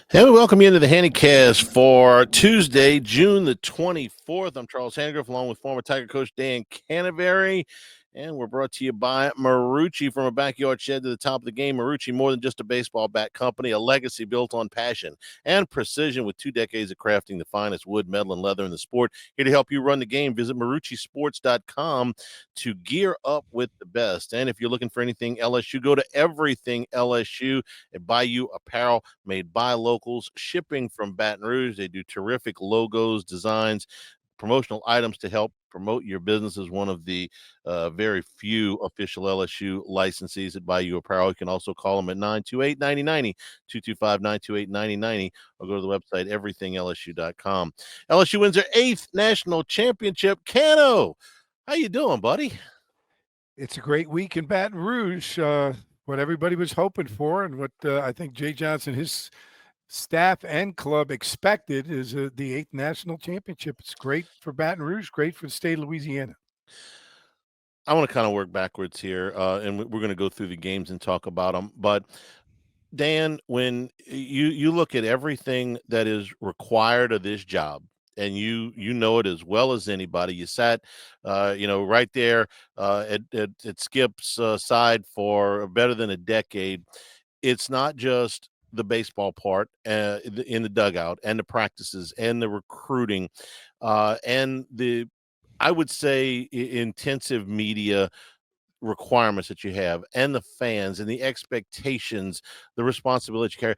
Hey, we welcome you into the Hannycast for Tuesday, June the 24th. I'm Charles Hanagriff, along with former Tiger coach Dan Canevari. And we're brought to you by Marucci. From a backyard shed to the top of the game, Marucci, more than just a baseball bat company, a legacy built on passion and precision with 2 decades of crafting the finest wood, metal, and leather in the sport. Here to help you run the game, visit MarucciSports.com to gear up with the best. And if you're looking for anything LSU, go to Everything LSU and buy you apparel made by locals, shipping from Baton Rouge. They do terrific logos, designs, promotional items to help promote your business. As one of the very few official LSU licensees at Bayou Apparel. You can also call them at 928-9090, 225-928-9090, or go to the website everythinglsu.com. LSU wins their 8th national championship. Cano, how you doing, buddy? It's a great week in Baton Rouge. What everybody was hoping for, and what I think Jay Johnson, his staff and club expected, is the 8th national championship. It's great for Baton Rouge, great for the state of Louisiana. I want to kind of work backwards here, and we're going to go through the games and talk about them. But Dan, when you look at everything that is required of this job, and you know it as well as anybody. You sat, right there at Skip's side for better than a decade. It's not just the baseball part in the dugout and the practices and the recruiting and the, I would say, intensive media requirements that you have, and the fans and the expectations, the responsibility you carry.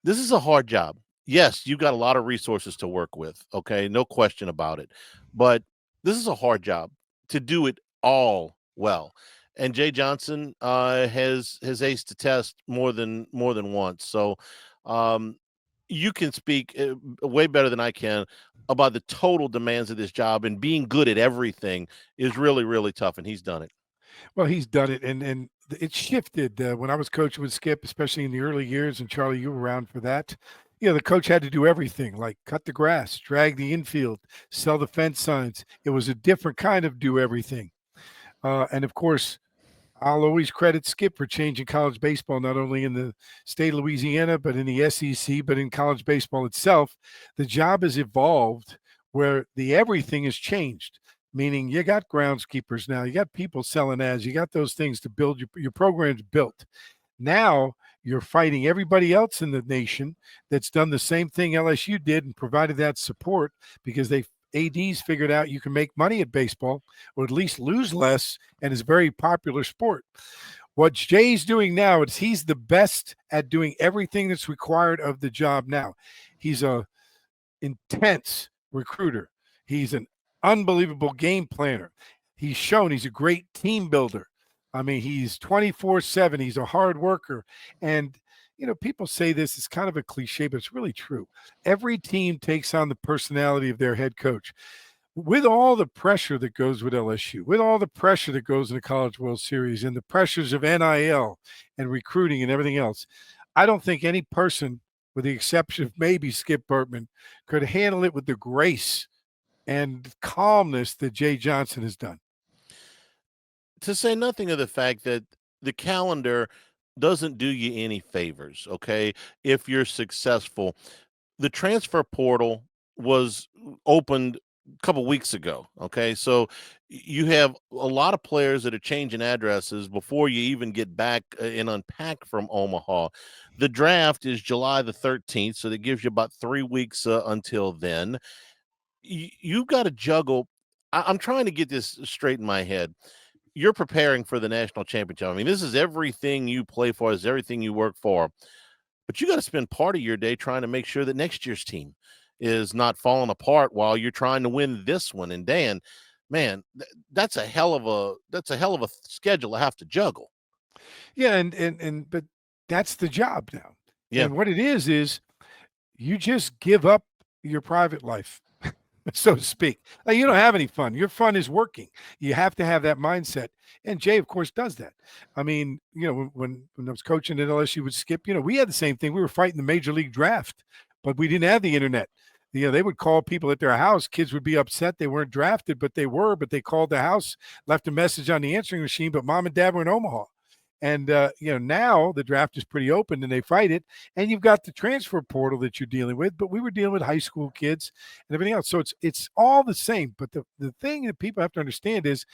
This is a hard job. Yes, you've got a lot of resources to work with. Okay, no question about it. But this is a hard job to do it all well. And Jay Johnson has aced the test more than once. So um, you can speak way better than I can about the total demands of this job, and being good at everything is really, really tough. And he's done it. Well, he's done it, and it shifted when I was coaching with Skip, especially in the early years. And Charlie, you were around for that. The coach had to do everything, like cut the grass, drag the infield, sell the fence signs. It was a different kind of do everything. And of course, I'll always credit Skip for changing college baseball, not only in the state of Louisiana, but in the SEC, but in college baseball itself. The job has evolved where the everything has changed, meaning you got groundskeepers now, you got people selling ads, you got those things to build your program's built. Now you're fighting everybody else in the nation that's done the same thing LSU did and provided that support because they ADs figured out you can make money at baseball, or at least lose less, and it's a very popular sport. What Jay's doing now is he's the best at doing everything that's required of the job now. He's a intense recruiter. He's an unbelievable game planner. He's shown he's a great team builder. I mean, he's 24/7. He's a hard worker. And people say this is kind of a cliche, but it's really true. Every team takes on the personality of their head coach. With all the pressure that goes with LSU, with all the pressure that goes in the College World Series and the pressures of NIL and recruiting and everything else, I don't think any person, with the exception of maybe Skip Bertman, could handle it with the grace and calmness that Jay Johnson has done. To say nothing of the fact that the calendar doesn't do you any favors, okay? If you're successful, the transfer portal was opened a couple weeks ago, okay? So you have a lot of players that are changing addresses before you even get back and unpack from Omaha. The draft is July the 13th, so that gives you about 3 weeks until then. You've got to juggle. I'm trying to get this straight in my head. You're preparing for the national championship. I mean, this is everything you play for, this is everything you work for. But you got to spend part of your day trying to make sure that next year's team is not falling apart while you're trying to win this one. And Dan, man, that's a hell of a schedule to have to juggle. Yeah, and but that's the job now. Yeah. And what it is you just give up your private life, so to speak. Like, you don't have any fun. Your fun is working. You have to have that mindset. And Jay, of course, does that. I mean, when I was coaching at LSU with Skip, we had the same thing. We were fighting the major league draft, but we didn't have the internet. They would call people at their house. Kids would be upset they weren't drafted, but they were. But they called the house, left a message on the answering machine. But mom and dad were in Omaha, And now the draft is pretty open and they fight it. And you've got the transfer portal that you're dealing with, but we were dealing with high school kids and everything else. So it's all the same. But the thing that people have to understand is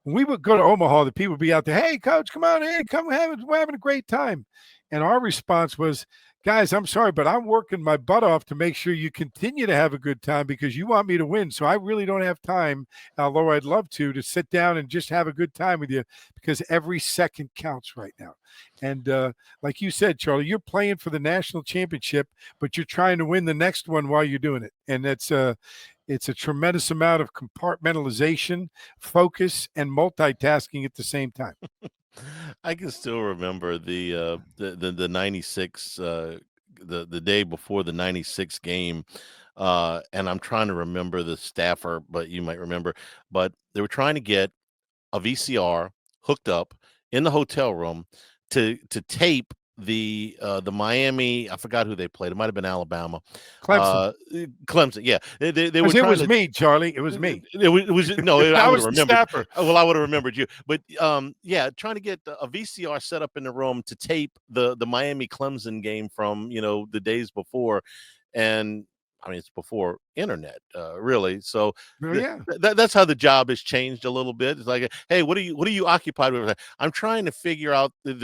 when we would go to Omaha, the people would be out there, hey, coach, come on in, we're having a great time. And our response was, guys, I'm sorry, but I'm working my butt off to make sure you continue to have a good time because you want me to win. So I really don't have time, although I'd love to sit down and just have a good time with you because every second counts right now. And like you said, Charlie, you're playing for the national championship, but you're trying to win the next one while you're doing it. And it's a tremendous amount of compartmentalization, focus, and multitasking at the same time. I can still remember the 96 the day before the 96 game, and I'm trying to remember the staffer, but you might remember, but they were trying to get a VCR hooked up in the hotel room to tape the Miami. I forgot who they played. It might have been Alabama, Clemson. Clemson. Yeah, they were Because it trying was to. me, Charlie. It was me. It was no. I I would have was the remembered. staffer. Well, I would have remembered you. But yeah, trying to get a VCR set up in the room to tape the Miami Clemson game from the days before, and I mean it's before internet, really. So Oh, yeah. that's how the job has changed a little bit. It's like, hey, what are you occupied with? I'm trying to figure out the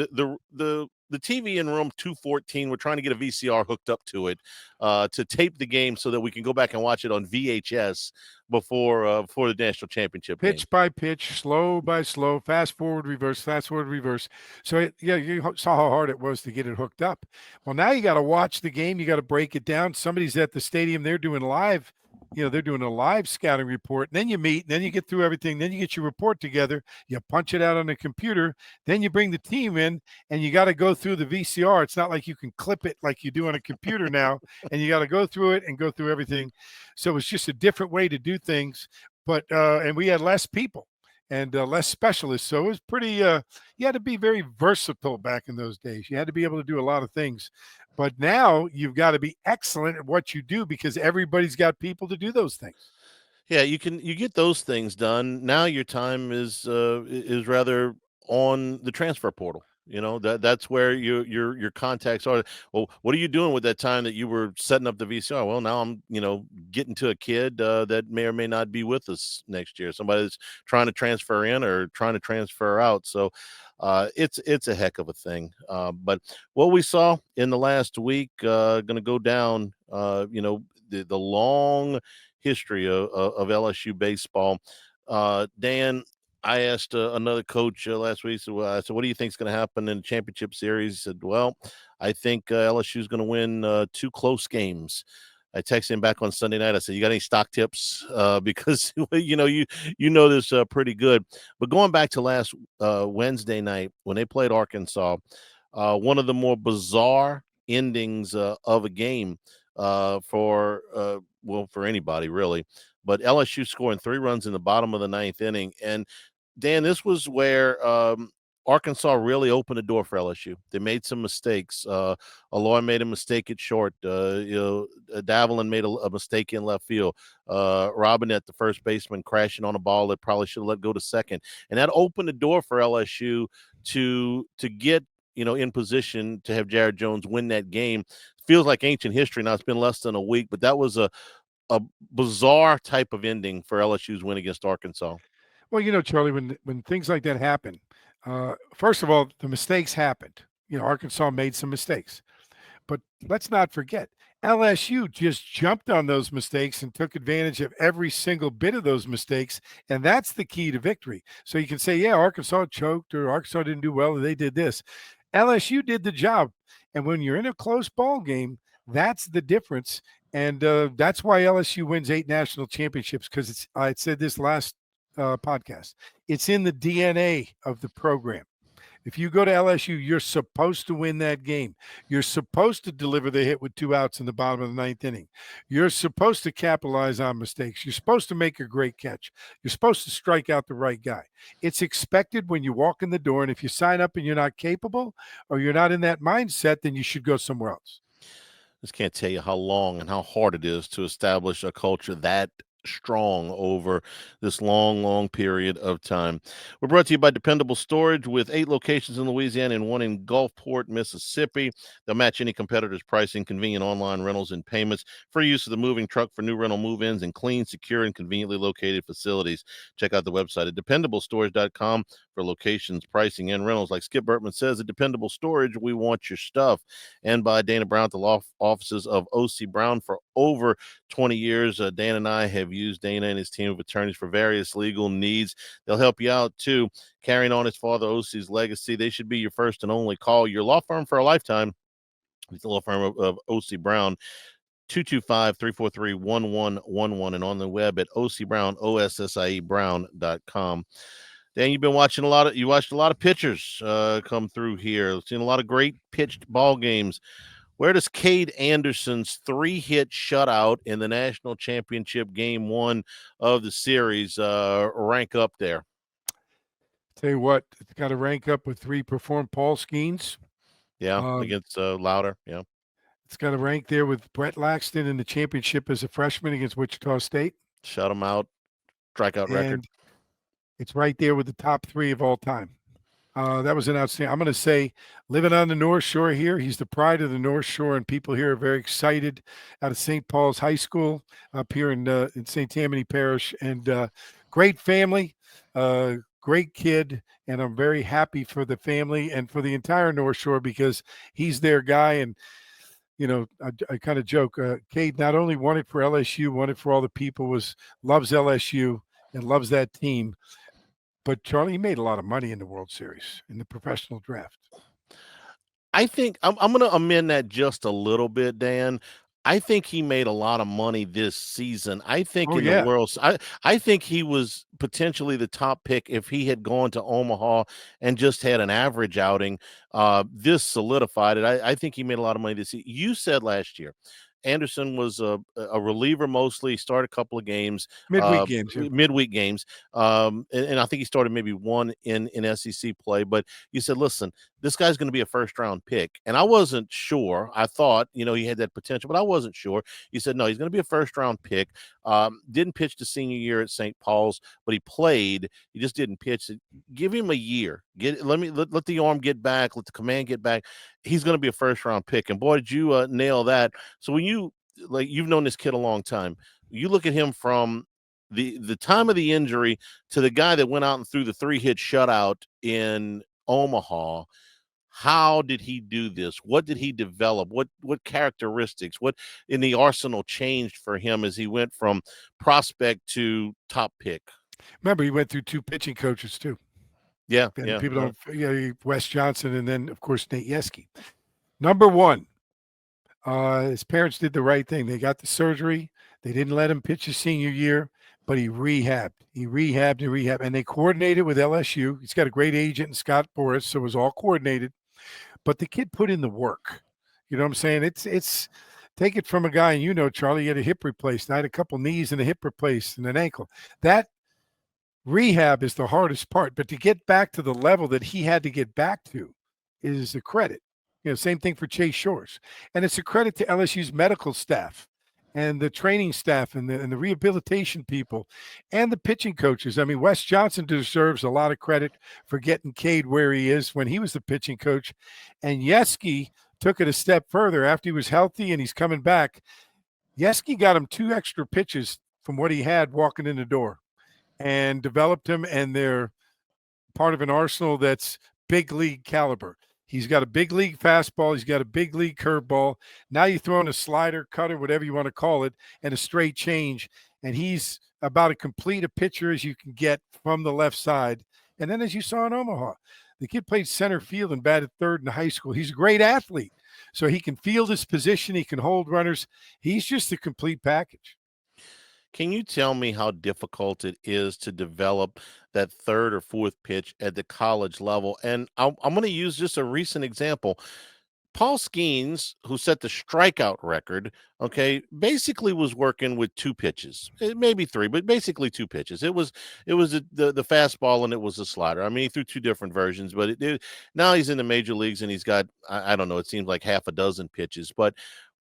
TV in room 214. We're trying to get a VCR hooked up to it to tape the game so that we can go back and watch it on VHS before the national championship game. Pitch by pitch, slow by slow, fast forward, reverse, fast forward, reverse. So you saw how hard it was to get it hooked up. Well, now you got to watch the game. You got to break it down. Somebody's at the stadium. They're doing live. They're doing a live scouting report. And then you meet, and then you get through everything. Then you get your report together. You punch it out on the computer. Then you bring the team in, and you got to go through the VCR. It's not like you can clip it like you do on a computer now, and you got to go through it and go through everything. So it's just a different way to do things. But and we had less people and less specialists, so it was pretty. You had to be very versatile back in those days. You had to be able to do a lot of things. But now you've got to be excellent at what you do because everybody's got people to do those things. Yeah, you get those things done. Now your time is rather on the transfer portal. That's where your contacts are. Well, what are you doing with that time that you were setting up the VCR? Well, now I'm getting to a kid that may or may not be with us next year. Somebody that's trying to transfer in or trying to transfer out. So it's a heck of a thing. But what we saw in the last week going to go down. The long history of LSU baseball. Dan, I asked another coach last week. So I said, "What do you think is going to happen in the championship series?" He said, "Well, I think LSU is going to win 2 close games." I texted him back on Sunday night. I said, "You got any stock tips?" Because you know this pretty good. But going back to last Wednesday night when they played Arkansas, one of the more bizarre endings of a game for anybody really. But LSU scoring 3 runs in the bottom of the 9th inning, and Dan, this was where Arkansas really opened the door for LSU. They made some mistakes. Aloy made a mistake at short. Davelin made a mistake in left field. Robinette, the first baseman, crashing on a ball that probably should have let go to second, and that opened the door for LSU to get in position to have Jared Jones win that game. Feels like ancient history now. It's been less than a week, but that was a bizarre type of ending for LSU's win against Arkansas. Well, Charlie, when things like that happen, first of all, the mistakes happened. Arkansas made some mistakes, but let's not forget LSU just jumped on those mistakes and took advantage of every single bit of those mistakes, and that's the key to victory. So you can say, yeah, Arkansas choked or Arkansas didn't do well, or they did this. LSU did the job, and when you're in a close ball game, that's the difference. And that's why LSU wins 8 national championships because I said this last podcast. It's in the DNA of the program. If you go to LSU, you're supposed to win that game. You're supposed to deliver the hit with 2 outs in the bottom of the 9th inning. You're supposed to capitalize on mistakes. You're supposed to make a great catch. You're supposed to strike out the right guy. It's expected when you walk in the door, and if you sign up and you're not capable or you're not in that mindset, then you should go somewhere else. Just can't tell you how long and how hard it is to establish a culture that strong over this long period of time. We're brought to you by Dependable Storage with 8 locations in Louisiana and 1 in Gulfport, Mississippi. They'll match any competitor's pricing, convenient online rentals and payments, free use of the moving truck for new rental move-ins, and clean, secure, and conveniently located facilities. Check out the website at dependablestorage.com for locations, pricing, and rentals. Like Skip Burtman says, at Dependable Storage, we want your stuff. And by Dana Brown at the law offices of O.C. Brown for over 20 years. Dan and I have used Dana and his team of attorneys for various legal needs. They'll help you out too, carrying on his father OC's legacy. They should be your first and only call. Your law firm for a lifetime. It's the law firm of O.C. Brown. 225-343-1111 and on the web at OCBrown, OSSIEBrown.com. Dan, you watched a lot of pitchers come through here. Seen a lot of great pitched ball games. Where does Cade Anderson's 3-hit shutout in the national championship game 1 of the series rank up there? Tell you what, it's got to rank up with 3 performed Paul Skeens. Yeah, against Louder. Yeah. It's got to rank there with Brett Laxton in the championship as a freshman against Wichita State. Shut him out. Strikeout record. It's right there with the top 3 of all time. That was an outstanding. I'm going to say, living on the North Shore here, he's the pride of the North Shore, and people here are very excited out of St. Paul's High School up here in St. Tammany Parish. And great family, great kid, and I'm very happy for the family and for the entire North Shore because he's their guy. And you know, I kind of joke. Cade not only won it for LSU, won it for all the people, loves LSU and loves that team. But Charlie, he made a lot of money in the World Series, in the professional draft. I think I'm going to amend that just a little bit, Dan. I think he made a lot of money this season. I think the World, I think he was potentially the top pick if he had gone to Omaha and just had an average outing. This solidified it. I think he made a lot of money this season. You said last year Anderson was a reliever mostly. Started a couple of games, midweek games, and I think he started maybe 1 in SEC play. But you said, listen, this guy's going to be a first-round pick, and I wasn't sure. I thought, he had that potential, but I wasn't sure. You said, no, he's going to be a first-round pick. Didn't pitch the senior year at St. Paul's, but he played. He just didn't pitch. Give him a year. Let the arm get back. Let the command get back. He's going to be a first-round pick. And boy, did you nail that. So when you've known this kid a long time, you look at him from the time of the injury to the guy that went out and threw the 3-hit shutout in Omaha. How did he do this? What did he develop? What characteristics? What in the arsenal changed for him as he went from prospect to top pick? Remember, he went through 2 pitching coaches too. Yeah, and yeah. People don't. Wes Johnson, and then of course Nate Yeskie. Number 1, his parents did the right thing. They got the surgery. They didn't let him pitch his senior year, but he rehabbed. And they coordinated with LSU. He's got a great agent in Scott Boris, so it was all coordinated. But the kid put in the work. You know what I'm saying? It's take it from a guy, and Charlie, he had a hip replaced. I had a couple knees and a hip replaced and an ankle. That rehab is the hardest part, but to get back to the level that he had to get back to is a credit. Same thing for Chase Shores. And it's a credit to LSU's medical staff and the training staff and the rehabilitation people and the pitching coaches. I mean, Wes Johnson deserves a lot of credit for getting Cade where he is when he was the pitching coach. And Yeskie took it a step further after he was healthy and he's coming back. Yeskie got him 2 extra pitches from what he had walking in the door and developed him, and they're part of an arsenal that's big league caliber. He's got a big league fastball. He's got a big league curveball. Now you throw in a slider, cutter, whatever you want to call it, and a straight change. And he's about as complete a pitcher as you can get from the left side. And then as you saw in Omaha, the kid played center field and batted third in high school. He's a great athlete. So he can field his position. He can hold runners. He's just a complete package. Can you tell me how difficult it is to develop that 3rd or 4th pitch at the college level? And I'm going to use just a recent example. Paul Skeens, who set the strikeout record, basically was working with 2 pitches, maybe 3, but basically 2 pitches. It was the fastball and it was a slider. I mean, he threw 2 different versions, but now he's in the major leagues and he's got, I don't know, it seems like half a dozen pitches. But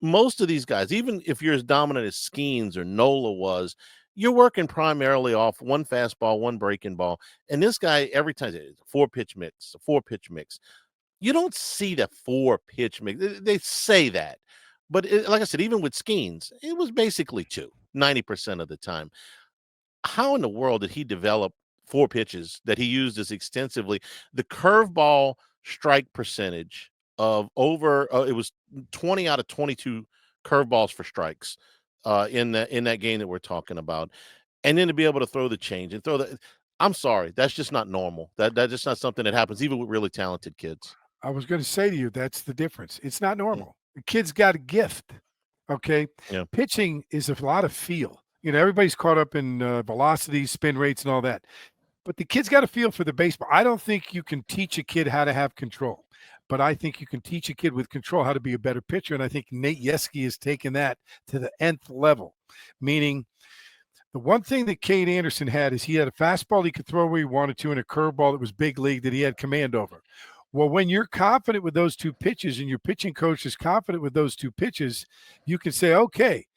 most of these guys, even if you're as dominant as Skeens or Nola was, you're working primarily off one fastball, one breaking ball. And this guy, every time, it's a four-pitch mix, a four-pitch mix. You don't see the four-pitch mix. They say that. But like I said, even with Skeens, it was basically two, 90% of the time. How in the world did he develop four pitches that he used as extensively? The curveball strike percentage of over it was 20 out of 22 curveballs for strikes in that game that we're talking about. And then to be able to throw the change and throw the I'm sorry, that's just not normal. That's just not something that happens even with really talented kids. I was going to say to you, that's the difference. It's not Mm, normal. The kid's got a gift. Okay. yeah. Pitching is a lot of feel. Everybody's caught up in velocity, spin rates, and all that. But the kid's got a feel for the baseball. I don't think you can teach a kid how to have control, but I think you can teach a kid with control how to be a better pitcher. And I think Nate Yeskie has taken that to the nth level, meaning the one thing that Cade Anderson had is he had a fastball he could throw where he wanted to and a curveball that was big league that he had command over. Well, when you're confident with those two pitches and your pitching coach is confident with those two pitches, you can say, okay,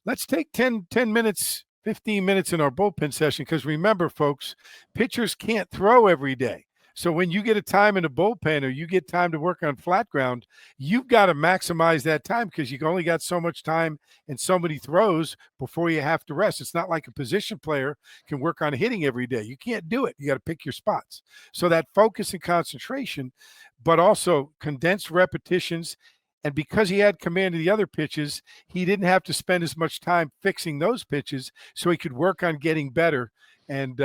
let's take 10 minutes, 15 minutes in our bullpen session. Because remember, folks, pitchers can't throw every day. So when you get a time in a bullpen or you get time to work on flat ground, you've got to maximize that time because you only got so much time and so many throws before you have to rest. It's not like a position player can work on hitting every day. You can't do it. You got to pick your spots. So that focus and concentration, but also condensed repetitions. And because he had command of the other pitches, he didn't have to spend as much time fixing those pitches, so he could work on getting better. And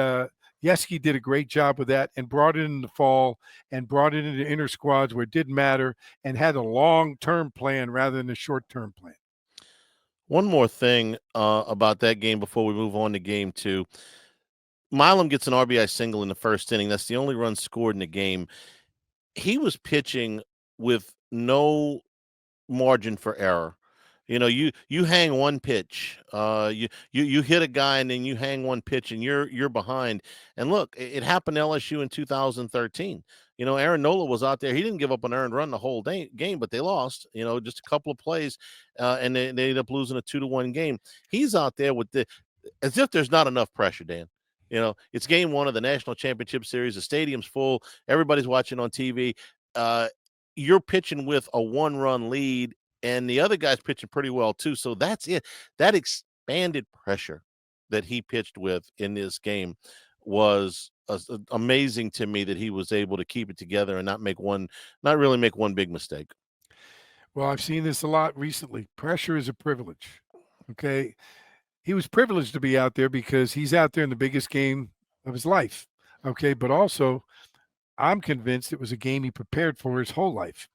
Yeski did a great job with that and brought it in the fall and brought it into inner squads where it didn't matter and had a long-term plan rather than a short-term plan. One more thing about that game before we move on to game two. Milam gets an RBI single in the first inning. That's the only run scored in the game. He was pitching with no margin for error. You hang one pitch, you hit a guy, and then you hang one pitch, and you're behind. And look, it happened to LSU in 2013. Aaron Nola was out there. He didn't give up an earned run the whole game, but they lost. Just a couple of plays, and they ended up losing a 2-1 game. He's out there with as if there's not enough pressure, Dan. It's game one of the national championship series. The stadium's full. Everybody's watching on TV. You're pitching with a 1-run lead, and the other guy's pitching pretty well too. So that's it. That expanded pressure that he pitched with in this game was amazing to me, that he was able to keep it together and not really make one big mistake. Well, I've seen this a lot recently. Pressure is a privilege. Okay. He was privileged to be out there because he's out there in the biggest game of his life. Okay. But also, I'm convinced it was a game he prepared for his whole life.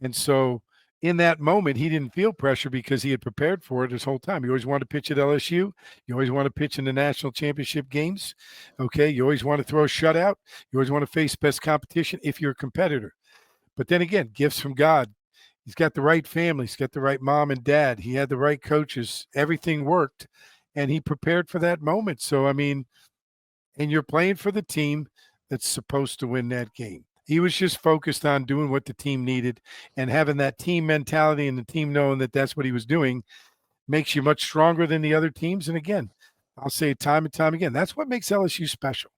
And so in that moment, he didn't feel pressure because he had prepared for it his whole time. He always wanted to pitch at LSU. You always want to pitch in the national championship games. Okay. You always want to throw a shutout. You always want to face best competition if you're a competitor. But then again, gifts from God. He's got the right family. He's got the right mom and dad. He had the right coaches. Everything worked. And he prepared for that moment. So, I mean, and you're playing for the team that's supposed to win that game. He was just focused on doing what the team needed, and having that team mentality and the team knowing that that's what he was doing makes you much stronger than the other teams. And again, I'll say it time and time again, that's what makes LSU special.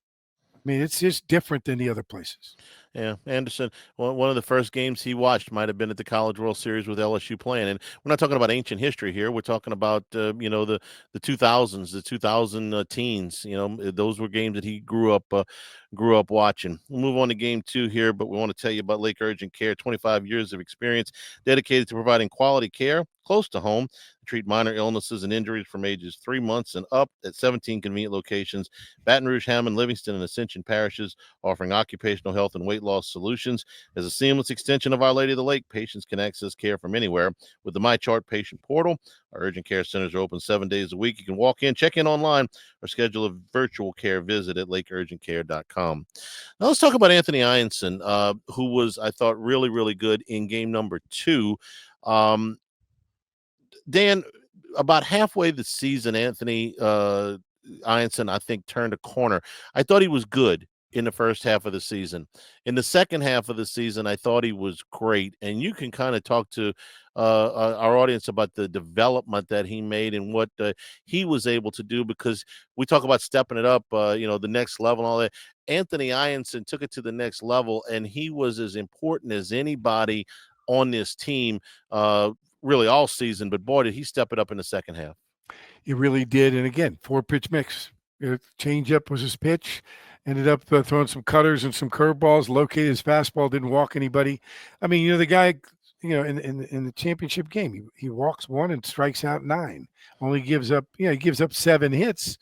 I mean, it's just different than the other places. Yeah, Anderson, one of the first games he watched might have been at the College World Series with LSU playing. And we're not talking about ancient history here. We're talking about, the 2000s, the 2000 teens. Those were games that he grew up watching. We'll move on to game two here, but we want to tell you about Lake Urgent Care, 25 years of experience dedicated to providing quality care close to home. Treat minor illnesses and injuries from ages 3 months and up at 17 convenient locations: Baton Rouge, Hammond, Livingston, and Ascension parishes, offering occupational health and weight loss solutions. As a seamless extension of Our Lady of the Lake, patients can access care from anywhere with the MyChart patient portal. Our urgent care centers are open 7 days a week. You can walk in, check in online, or schedule a virtual care visit at lakeurgentcare.com. Now let's talk about Anthony Iansson, who was, I thought, really, really good in game number two. Dan, about halfway the season, Anthony Iansson, I think, turned a corner. I thought he was good in the first half of the season. In the second half of the season, I thought he was great. And you can kind of talk to our audience about the development that he made and what he was able to do, because we talk about stepping it up, the next level and all that. Anthony Iansson took it to the next level, and he was as important as anybody on this team, really all season. But boy, did he step it up in the second half. He really did. And again, 4-pitch mix. Changeup was his pitch. Ended up throwing some cutters and some curveballs. Located his fastball. Didn't walk anybody. I mean, the guy, in the championship game, he walks 1 and strikes out 9. Only gives up, he gives up 7 hits.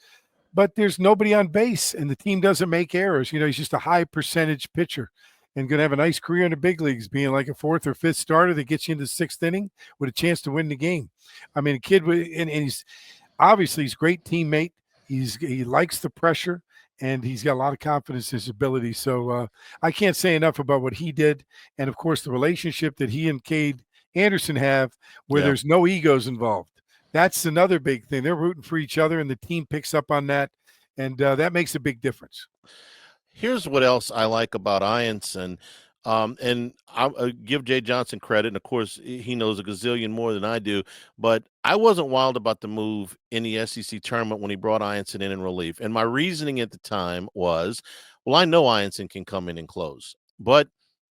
But there's nobody on base, and the team doesn't make errors. He's just a high percentage pitcher and going to have a nice career in the big leagues, being like a 4th or 5th starter that gets you into the 6th inning with a chance to win the game. I mean, a kid, and he's obviously he's a great teammate. He likes the pressure, and he's got a lot of confidence in his ability. So I can't say enough about what he did, and of course the relationship that he and Cade Anderson have, where there's no egos involved. That's another big thing. They're rooting for each other, and the team picks up on that, and that makes a big difference. Here's what else I like about Iansson, and I'll give Jay Johnson credit, and of course he knows a gazillion more than I do, but I wasn't wild about the move in the SEC tournament when he brought Iansson in relief. And my reasoning at the time was, well, I know Iansson can come in and close, but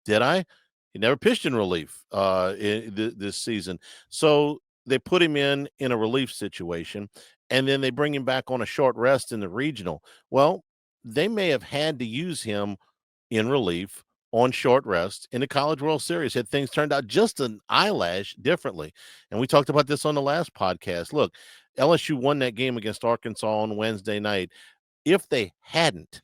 did I? He never pitched in relief this season. So they put him in a relief situation, and then they bring him back on a short rest in the regional. Well, they may have had to use him in relief on short rest in the College World Series had things turned out just an eyelash differently. And we talked about this on the last podcast. Look, LSU won that game against Arkansas on Wednesday night. If they hadn't,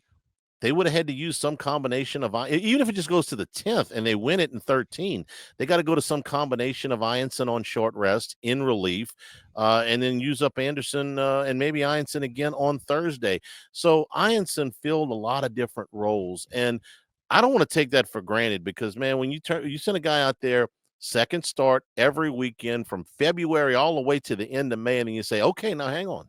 they would have had to use some combination of, even if it just goes to the 10th and they win it in 13, they got to go to some combination of Iansson on short rest in relief, and then use up Anderson and maybe Iansson again on Thursday. So Iansson filled a lot of different roles, and I don't want to take that for granted, because, man, when you send a guy out there, second start every weekend from February all the way to the end of May, and you say, okay, now hang on.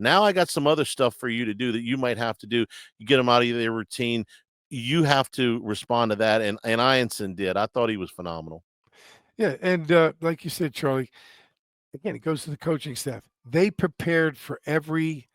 Now I got some other stuff for you to do that you might have to do. You get them out of their routine. You have to respond to that, and Iansson did. I thought he was phenomenal. Yeah, and like you said, Charlie, again, it goes to the coaching staff. They prepared for every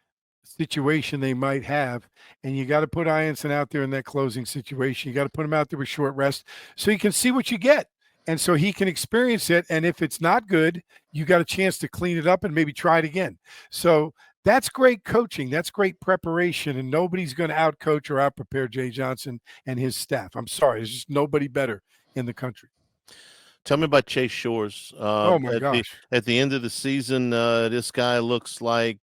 situation they might have, and you got to put Iansson out there in that closing situation. You got to put him out there with short rest so you can see what you get, and so he can experience it. And if it's not good, you got a chance to clean it up and maybe try it again. So that's great coaching. That's great preparation, and nobody's going to outcoach or outprepare Jay Johnson and his staff. I'm sorry, there's just nobody better in the country. Tell me about Chase Shores. Oh my gosh! At the end of the season, this guy looks like,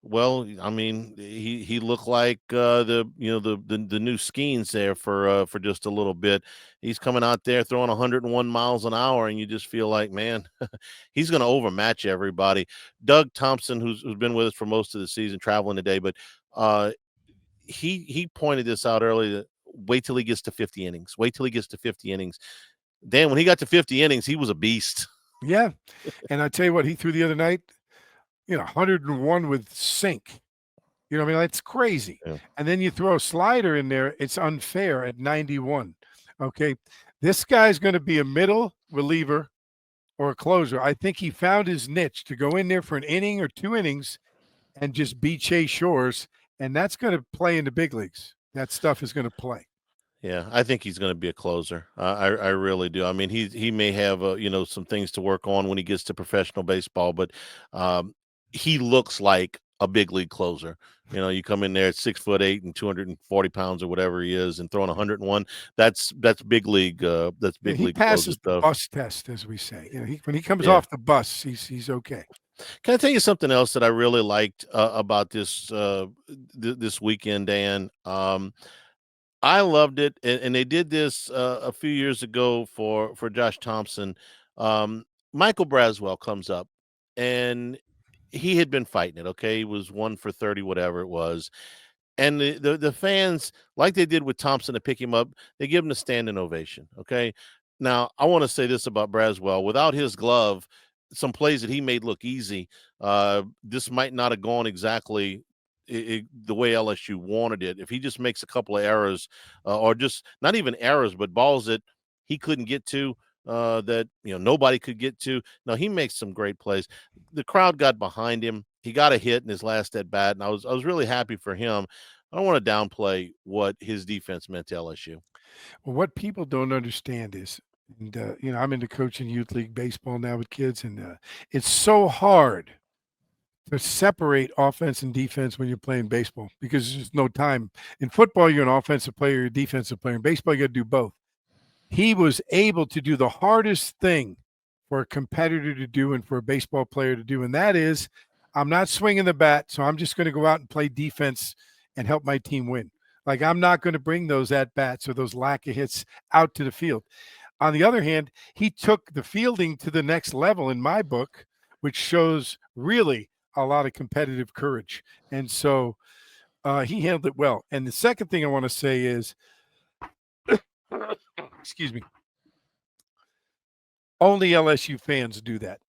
well, I mean, he looked like the new Skeens there for just a little bit. He's coming out there throwing 101 miles an hour, and you just feel like, man, he's going to overmatch everybody. Doug Thompson, who's been with us for most of the season, traveling today, but he pointed this out earlier. Wait till he gets to 50 innings. Wait till he gets to 50 innings. Dan, when he got to 50 innings, he was a beast. Yeah, and I tell you what, he threw the other night, 101 with sink. I mean, that's crazy. Yeah. And then you throw a slider in there, it's unfair at 91. Okay, this guy's going to be a middle reliever or a closer. I think he found his niche to go in there for an inning or 2 innings and just beat Chase Shores, and that's going to play in the big leagues. That stuff is going to play. Yeah, I think he's going to be a closer. I really do. I mean, he may have some things to work on when he gets to professional baseball, but he looks like a big league closer. You come in there at 6'8" and 240 pounds or whatever he is, and throwing 101. That's big league. That's big league. He passes the stuff. bus test, as we say. When he comes off the bus, he's okay. Can I tell you something else that I really liked about this this weekend, Dan? I loved it, and they did this a few years ago for Josh Thompson. Michael Braswell comes up, and he had been fighting it. Okay, he was 1 for 30, whatever it was, and the fans, like they did with Thompson to pick him up, they give him a standing ovation. Okay, now I want to say this about Braswell: without his glove, some plays that he made look easy, this might not have gone exactly the way LSU wanted it. If he just makes a couple of errors, or just not even errors, but balls that he couldn't get to, that nobody could get to. No, he makes some great plays. The crowd got behind him. He got a hit in his last at bat, and I was really happy for him. I don't want to downplay what his defense meant to LSU. Well, what people don't understand is, and I'm into coaching youth league baseball now with kids, and it's so hard to separate offense and defense when you're playing baseball because there's no time. In football, you're an offensive player, you're a defensive player. In baseball, you got to do both. He was able to do the hardest thing for a competitor to do and for a baseball player to do, and that is, I'm not swinging the bat, so I'm just going to go out and play defense and help my team win. Like, I'm not going to bring those at bats or those lack of hits out to the field. On the other hand, he took the fielding to the next level in my book, which shows really a lot of competitive courage. And so he handled it well. And the second thing I want to say is, excuse me, only LSU fans do that.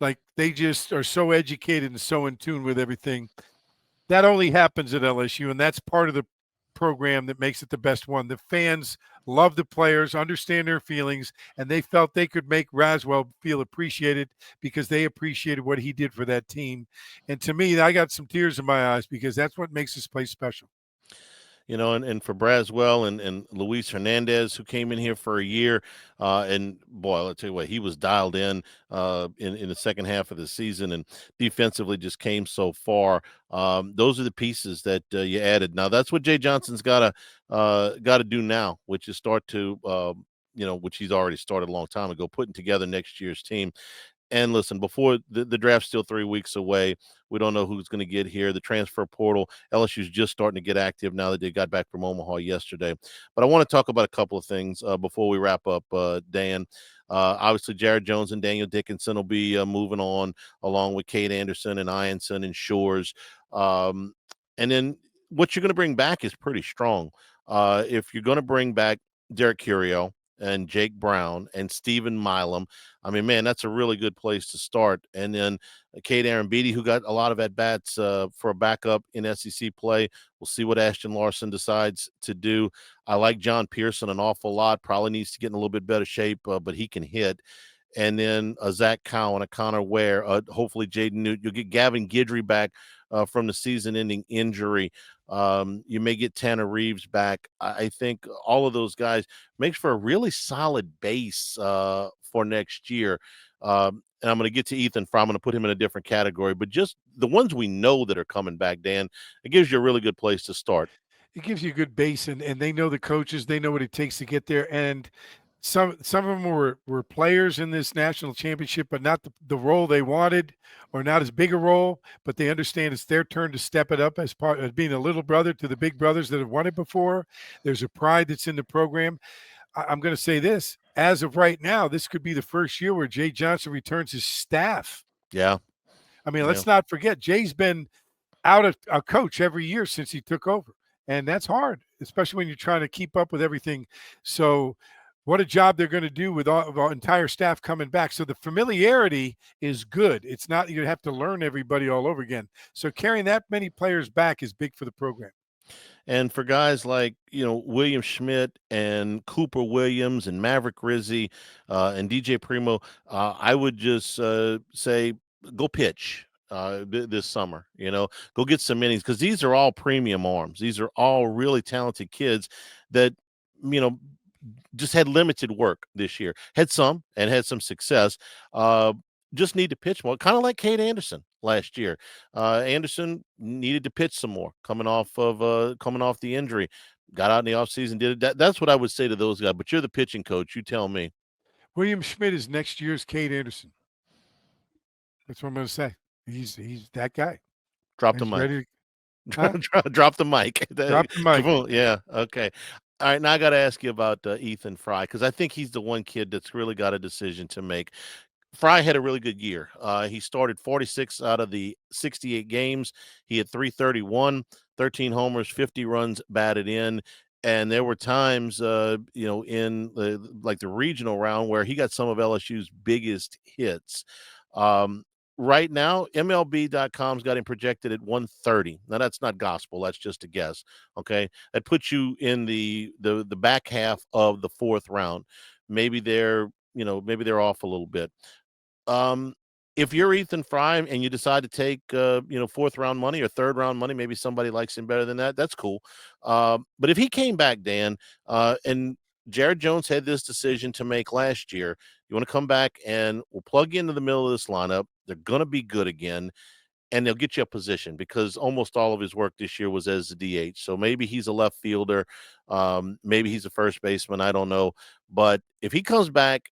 Like, they just are so educated and so in tune with everything. That only happens at LSU, and that's part of the program that makes it the best one. The fans love the players, understand their feelings, and they felt they could make Raswell feel appreciated because they appreciated what he did for that team. And to me, I got some tears in my eyes because that's what makes this place special. And for Braswell and Luis Hernandez, who came in here for a year, and boy, I'll tell you what, he was dialed in the second half of the season, and defensively just came so far. Those are the pieces that you added. Now that's what Jay Johnson's got to do now, which is start to which he's already started a long time ago, putting together next year's team. And listen, before the draft's still 3 weeks away, we don't know who's going to get here. The transfer portal, LSU's just starting to get active now that they got back from Omaha yesterday. But I want to talk about a couple of things before we wrap up, Dan. Obviously, Jared Jones and Daniel Dickinson will be moving on, along with Cade Anderson and Iansson and Shores. And then what you're going to bring back is pretty strong. If you're going to bring back Derek Curio and Jake Brown and Stephen Milam, I mean, man, that's a really good place to start. And then Cade Beatty, who got a lot of at-bats for a backup in SEC play. We'll see what Ashton Larson decides to do. I like John Pearson an awful lot. Probably needs to get in a little bit better shape, but he can hit. And then Zach Cowan, a Connor Ware, hopefully Jaden Newt. You'll get Gavin Guidry back from the season-ending injury. You may get Tanner Reeves back. I think all of those guys makes for a really solid base for next year. And I'm going to get to Ethan Fry. I'm going to put him in a different category, but just the ones we know that are coming back, Dan, it gives you a really good place to start. It gives you a good base, and they know the coaches, they know what it takes to get there. And some of them were players in this national championship, but not the role they wanted, or not as big a role. But they understand it's their turn to step it up as part of being a little brother to the big brothers that have won it before. There's a pride that's in the program. I'm going to say this: as of right now, this could be the first year where Jay Johnson returns his staff. Yeah. I mean, Yeah. let's not forget, Jay's been out of a coach every year since he took over. And that's hard, especially when you're trying to keep up with everything. So what a job they're going to do with our entire staff coming back. So the familiarity is good. It's not you have to learn everybody all over again. So carrying that many players back is big for the program. And for guys like, William Schmidt and Cooper Williams and Maverick Rizzi and DJ Primo, I would just say go pitch this summer. Go get some innings, because these are all premium arms. These are all really talented kids that, you know, just had limited work this year. Had some and had some success. Just need to pitch more, kind of like Cade Anderson last year. Anderson needed to pitch some more, coming off the injury. Got out in the offseason, did it. That's what I would say to those guys. But you're the pitching coach. You tell me. William Schmidt is next year's Cade Anderson. That's what I'm going to say. He's that guy. Drop the He's mic. ready to, Drop the mic. drop the mic. Yeah. Okay. All right. Now I got to ask you about Ethan Fry, because I think he's the one kid that's really got a decision to make. Fry had a really good year. He started 46 out of the 68 games. He had 331, 13 homers, 50 runs batted in. And there were times, in the regional round where he got some of LSU's biggest hits. right now, MLB.com's got him projected at 130. Now that's not gospel. That's just a guess. Okay. That puts you in the back half of the fourth round. Maybe maybe they're off a little bit. Um, if you're Ethan Fry and you decide to take fourth round money or third round money, maybe somebody likes him better than that. That's cool. But if he came back, Dan, and Jared Jones had this decision to make last year, you want to come back and we'll plug you into the middle of this lineup. They're going to be good again, and they'll get you a position because almost all of his work this year was as a DH. So maybe he's a left fielder, maybe he's a first baseman. I don't know, but if he comes back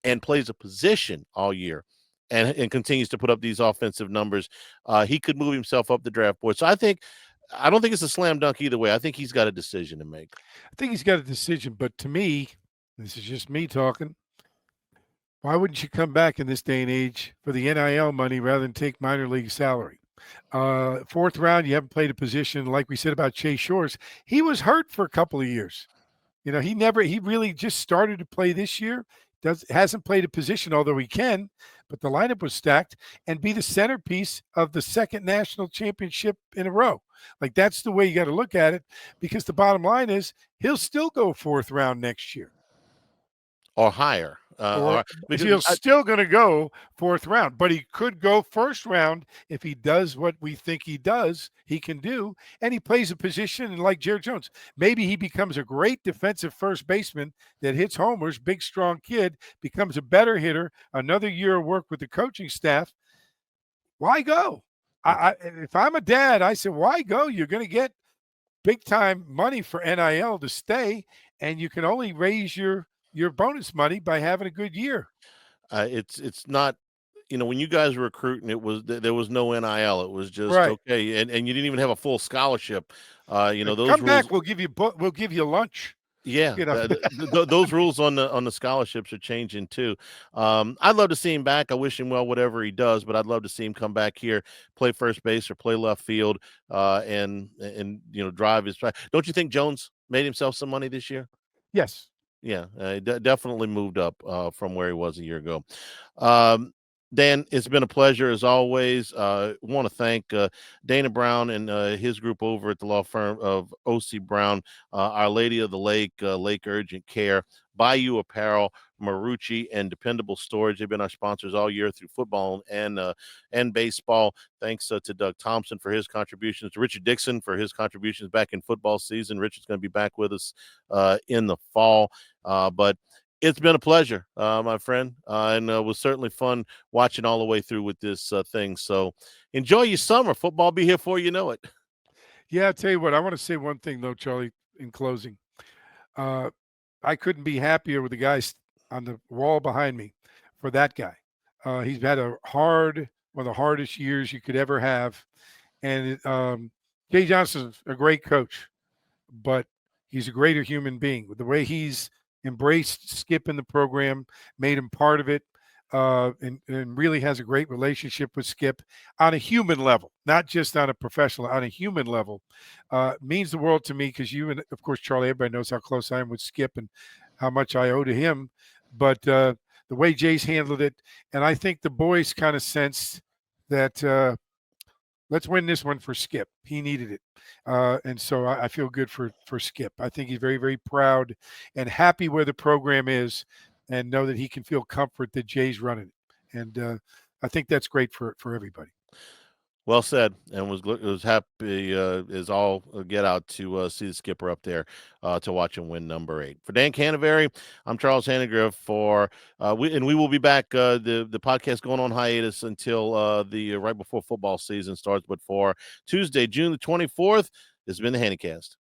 and plays a position all year and continues to put up these offensive numbers, he could move himself up the draft board. So I don't think it's a slam dunk either way. I think he's got a decision to make. I think he's got a decision, but to me, this is just me talking. Why wouldn't you come back in this day and age for the NIL money rather than take minor league salary? Fourth round, you haven't played a position. Like we said about Chase Shores, he was hurt for a couple of years. He really just started to play this year. Hasn't played a position, although he can, but the lineup was stacked, and be the centerpiece of the second national championship in a row. Like, that's the way you got to look at it, because the bottom line is he'll still go fourth round next year. Or higher. He's still going to go fourth round, but he could go first round if he does what we think he can do, and he plays a position like Jared Jones. Maybe he becomes a great defensive first baseman that hits homers, big, strong kid, becomes a better hitter, another year of work with the coaching staff. Why go? If I'm a dad, I say, why go? You're going to get big-time money for NIL to stay, and you can only raise your bonus money by having a good year. It's not, when you guys were recruiting, there was no NIL. It was just right. Okay, and you didn't even have a full scholarship. Those come rules, back, we'll give you lunch. Yeah, those rules on the scholarships are changing too. I'd love to see him back. I wish him well, whatever he does, but I'd love to see him come back here, play first base or play left field, and drive his track. Don't you think Jones made himself some money this year? Yes. Yeah, he definitely moved up from where he was a year ago. Dan, it's been a pleasure as always. Want to thank Dana Brown and his group over at the law firm of O.C. Brown, Our Lady of the Lake, Lake Urgent Care, Bayou Apparel, Marucci, and Dependable Storage. They've been our sponsors all year through football and baseball. Thanks to Doug Thompson for his contributions, to Richard Dixon for his contributions back in football season. Richard's going to be back with us in the fall. But it's been a pleasure, my friend, and it was certainly fun watching all the way through with this thing. So enjoy your summer. Football be here before you know it. Yeah, I'll tell you what, I want to say one thing, though, Charlie, in closing. I couldn't be happier with the guys on the wall behind me for that guy. He's had one of the hardest years you could ever have. And Jay Johnson's a great coach, but he's a greater human being. With the way he's embraced Skip in the program, made him part of it, and really has a great relationship with Skip on a human level, not just on a professional, on a human level, means the world to me, because you and, of course, Charlie, everybody knows how close I am with Skip and how much I owe to him. But the way Jay's handled it, and I think the boys kind of sensed that let's win this one for Skip. He needed it. And so I feel good for Skip. I think he's very, very proud and happy where the program is, and know that he can feel comfort that Jay's running it. And I think that's great for everybody. Well said, and was happy as all get out to see the skipper up there to watch him win number 8. For Dan Canevari, I'm Charles Hanagriff. We will be back. The podcast going on hiatus until the right before football season starts. But for Tuesday, June the 24th, this has been the Hannycast.